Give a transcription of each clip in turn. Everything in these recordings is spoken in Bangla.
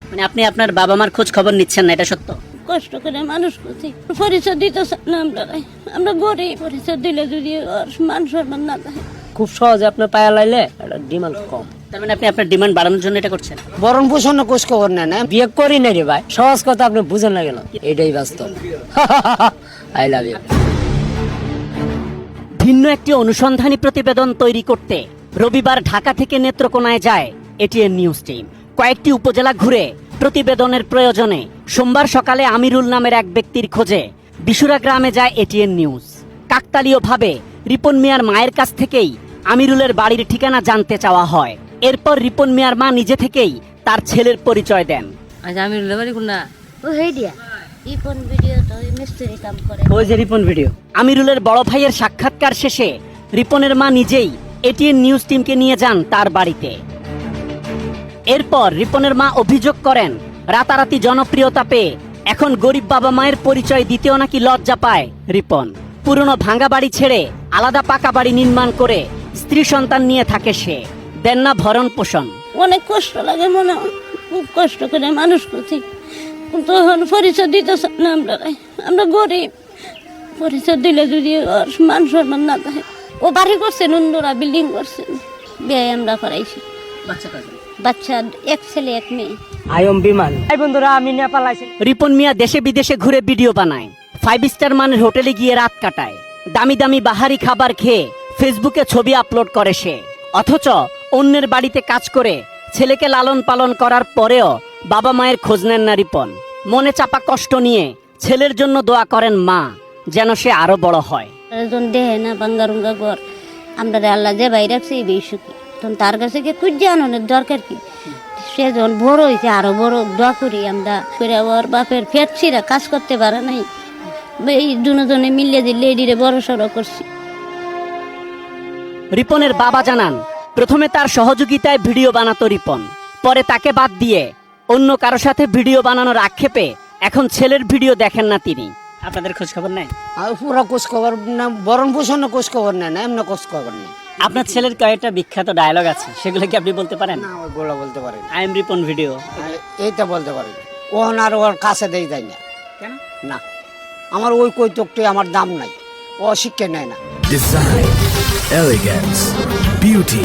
মানে আপনি আপনার বাবা মার খোঁজ খবর নিচ্ছেন না, এটা সত্য? কষ্ট করে মানুষ করছি, পরিচয় দিতে চাই না আমরা গরিব, পরিচয় দিলে যদি মান সম্মান না থাকে। খুব সহজে আপনার পায়া লাইলে এটা ডিমান্ড কম। তার মানে আপনি আপনার ডিমান্ড বাড়ানোর জন্য এটা করছেন? বরণ পোষণ খোঁজ খবর নেন, বিয়ে করি না রে ভাই, সহজ কথা আপনি বুঝেন না কেন, এটাই বাস্তব। I love you. ভিন্ন একটি অনুসন্ধানী প্রতিবেদন তৈরি করতে রবিবার ঢাকা থেকে নেত্রকোনায় যায় এটিএন নিউজ টিম। কয়েকটি উপজেলা ঘুরে প্রতিবেদনের প্রয়োজনে সোমবার সকালে আমিরুল নামের এক ব্যক্তির খোঁজে বিশুরা গ্রামে যায় এটিএন নিউজ। কাকতালীয়ভাবে রিপন মিয়ার মায়ের কাছ থেকেই আমিরুলের বাড়ির ঠিকানা জানতে চাওয়া হয়। এরপর রিপন মিয়ার মা নিজে থেকেই তার ছেলের পরিচয় দেন। আচ্ছা, আমিরুলের বাড়ি কোনটা? ও হেই দিয়া ইপন ভিডিও তো মিস্ত্রি কাম করে, ওই যে রিপন ভিডিও। আমিরুলের বড় ভাইয়ের সাক্ষাৎকার শেষে রিপনের মা নিজেই এটিএন নিউজ টিমকে নিয়ে যান তার বাড়িতে। এরপর রিপনের মা অভিযোগ করেন, রাতারাতি জনপ্রিয়তা পেয়ে এখন গরিব বাবা মায়ের পরিচয় দিতেও নাকি লজ্জা পায় রিপন। পুরনো ভাঙা বাড়ি ছেড়ে আলাদা পাকা বাড়ি নির্মাণ করে স্ত্রী সন্তান নিয়ে থাকে সে, দেন না ভরণ পোষণ। অনেক কষ্ট লাগে মনে হয়, খুব কষ্ট করে মানুষ করছি, কিন্তু এখন পরিচয় দিতে চাই না আমরা গরিব, পরিচয় দিলে যদি মান সম্মান না থাকে। ও বাড়ি করছেন, অন্যরা বিল্ডিং করছেন, বিয়ে আমরা করাইছি। বাচ্চা এক ছেলে এক মেয়ে। আয়ম বিমান। এই বন্ধুরা, আমি নেপাল আইছি। রিপন মিয়া দেশে বিদেশে ঘুরে ভিডিও বানায়, 5 স্টার মানের হোটেলে গিয়ে রাত কাটায়, দামি দামি বাহারি খাবার খেয়ে ফেসবুকে ছবি আপলোড করে সে। অথচ অন্যের বাড়িতে কাজ করে ছেলেকে লালন পালন করার পরেও বাবা মায়ের খোঁজ নেন না রিপন। মনে চাপা কষ্ট নিয়ে ছেলের জন্য দোয়া করেন মা, যেন সে আরো বড় হয়। দেহে না বাঙ্গারুঙ্গা ঘর, আমরা আল্লাহ যে বাইরে রাখছে এই বেশি, তখন তার কাছে কি খুঁজে আনানোর দরকার কি? সে যখন বড় হয়েছে আরো বড় দোয়া করি আমরা করে। ওর বাপের ফেটছিরা কাজ করতে পারে নাই, এই দুজনে মিলিয়ে দিয়ে লেডিরে বড় সড়ো করছি। রিপনের বাবা জানান, প্রথমে তার সহযোগিতায় ভিডিও বানাতো রিপন, পরে তাকে বাদ দিয়ে অন্য কারো সাথে ভিডিও বানানোর আক্ষেপে এখন ছেলের ভিডিও দেখেন না তিনি। আপনাদের খোঁজ খবর নেয়? আর পুরা খোঁজ খবর না, বরণ পোষণ খোঁজ খবর নেন, এমন খোঁজ খবর নেই। আপনার ছেলের কয়েকটা বিখ্যাত ডায়লগ আছে, সেগুলো কি আপনি বলতে পারেন? না, ওইগুলো বলতে পারেন। আই এম রিপন ভিডিও, এইটা বলতে পারেন। ওহন আর ওর কাছে দেই যায় না। কেন? না, আমার ওই কৈতকটি আমার দাম নাই, ও শিক্ষা নেয় না। ডিজাইন, এলিগেন্স, বিউটি,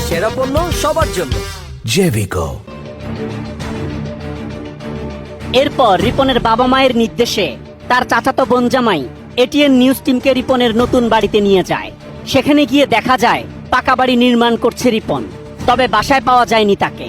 সেরা পণ্য সবার জন্য জেভিকো। এরপর রিপনের বাবা মায়ের নির্দেশে তার চাচাতো বোন জামাই এটিএন নিউজ টিমকে রিপনের নতুন বাড়িতে নিয়ে যায়। সেখানে গিয়ে দেখা যায় পাকা বাড়ি নির্মাণ করছে রিপন, তবে বাসায় পাওয়া যায়নি তাকে।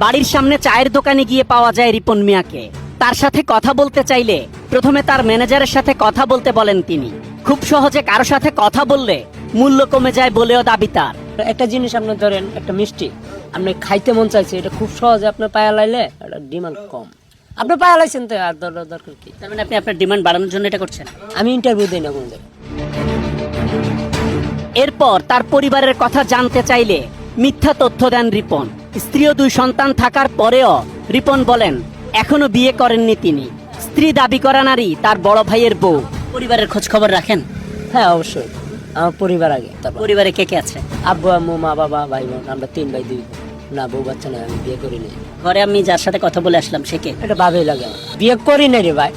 বাড়ির সামনে চায়ের দোকানে গিয়ে পাওয়া যায় রিপন মিয়াকে। তার সাথে কথা বলতে চাইলে প্রথমে তার ম্যানেজারের সাথে কথা বলতে বলেন তিনি। খুব সহজে কারো সাথে কথা বললে মূল্য কমে যায় বলেও দাবি তার। একটা জিনিস আপনি ধরেন, একটা মিষ্টি আপনি খাইতে মন চাইছে, এটা খুব সহজে আপনার পায়া লাইলে এটা ডিমান্ড কম। আপনি পায়া লাইছেন তো আর দরকার কি? তার মানে আপনি আপনার ডিমান্ড বাড়ানোর জন্য এটা করছেন? আমি ইন্টারভিউ দিই না কোনো জায়গায়। এরপর তার পরিবারের কথা জানতে চাইলে মিথ্যা তথ্য দেন রিপন। স্ত্রী ও 2 সন্তান থাকার পরেও রিপন বলেন এখনো বিয়ে করেননি তিনি। স্ত্রী দাবি করা নারী তার বড় ভাইয়ের বউ। পরিবারের খোঁজ খবর রাখেন? হ্যাঁ, অবশ্যই। আমার পরিবার আগে, তারপর পরিবারে কে কে আছে? আব্বু আম্মু মা বাবা ভাই বোন, আমরা 3 ভাই 2 বোন। না, বউ বাচ্চা নাই, আমি বিয়ে করি নাই। ঘরে আমি যার সাথে কথা বলে আসলাম সে কে? এটা ভাবেই লাগে আমার। বিয়ে করি নাই রে ভাই,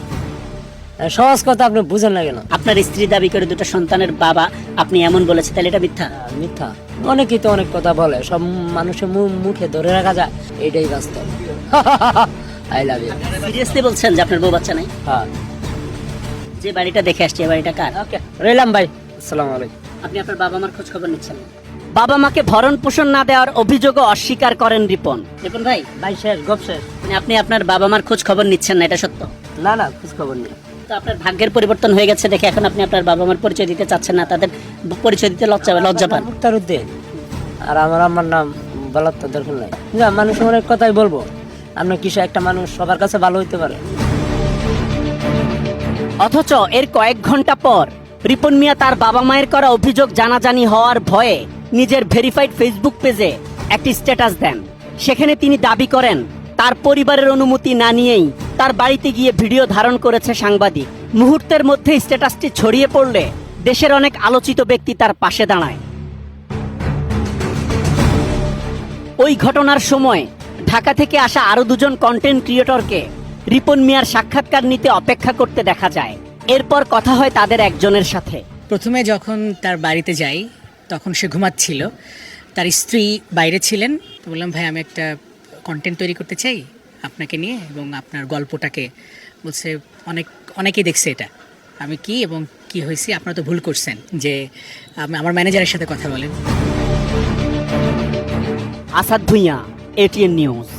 সহজ কথা আপনি বুঝেন না কেন? আপনার স্ত্রী দাবি করে 2টা সন্তানের বাবা, আপনি এমন বলেছে, তাহলে এটা মিথ্যা? মিথ্যা। অনেকেই তো অনেক কথা বলে, সব মানুষের মুখে ধরে রাখা যায়, এটাই বাস্তব। I love you. সিরিয়াসলি বলছেন যে আপনার বউ বাচ্চা নাই? হ্যাঁ। যে বাড়িটা দেখে আসছে, এই বাড়িটা কার? ওকে, রইলাম ভাই, আসসালামু আলাইকুম। আপনি আপনার বাবা মার খোঁজ খবর নিচ্ছেন? বাবা মাকে ভরণ পোষণ না দেওয়ার অভিযোগও অস্বীকার করেন রিপন। রিপন ভাই, ভাই শেষ, গপ শেষ। মানে আপনি আপনার বাবা মার খোঁজ খবর নিচ্ছেন না, এটা সত্য? না না, খোঁজ খবর নেই। তো আপনার ভাগ্যের পরিবর্তন হয়ে গেছে দেখে এখন আপনি আপনার বাবা মার পরিচয় দিতে চাচ্ছেন না, তাদের পরিচয় দিতে লজ্জা পান? মুক্তার উদ্দিন, আর আমার আম্মার নাম বলার তো দরকার নাই। যা, মানুষ অনেক কথাই বলবো, আপনার কিছু একটা মানুষ সবার কাছে ভালো হইতে পারে। অথচ এর কয়েক ঘন্টা পর রিপন মিয়া তার বাবা মায়ের করা অভিযোগ জানাজানি হওয়ার ভয়ে নিজের ভেরিফাইড ফেসবুক পেজে একটি স্ট্যাটাস দেন। সেখানে তিনি দাবি করেন তার পরিবারের অনুমতি না নিয়েই তার বাড়িতে গিয়ে ভিডিও ধারণ করেছে সাংবাদিক। মুহূর্তের মধ্যে স্ট্যাটাসটি ছড়িয়ে পড়লে দেশের অনেক আলোচিত ব্যক্তি তার পাশে দাঁড়ায়। ওই ঘটনার সময় ঢাকা থেকে আসা আরো দুজন কন্টেন্ট ক্রিয়েটরকে রিপন মিয়ার সাক্ষাৎকার নিতে অপেক্ষা করতে দেখা যায়। এরপর কথা হয় তাদের একজনের সাথে। প্রথমে যখন তার বাড়িতে যাই তখন সে ঘুমাচ্ছিল, তার স্ত্রী বাইরে ছিলেন। তো বললাম, ভাই আমি একটা কন্টেন্ট তৈরি করতে চাই আপনাকে নিয়ে এবং আপনার গল্পটাকে। বলছে অনেকেই দেখছে এটা। আমি কি এবং কি হয়েছি, আপনারা তো ভুল করছেন, যে আমার ম্যানেজারের সাথে কথা বলেন। Asad Bhuiyan, ATN news.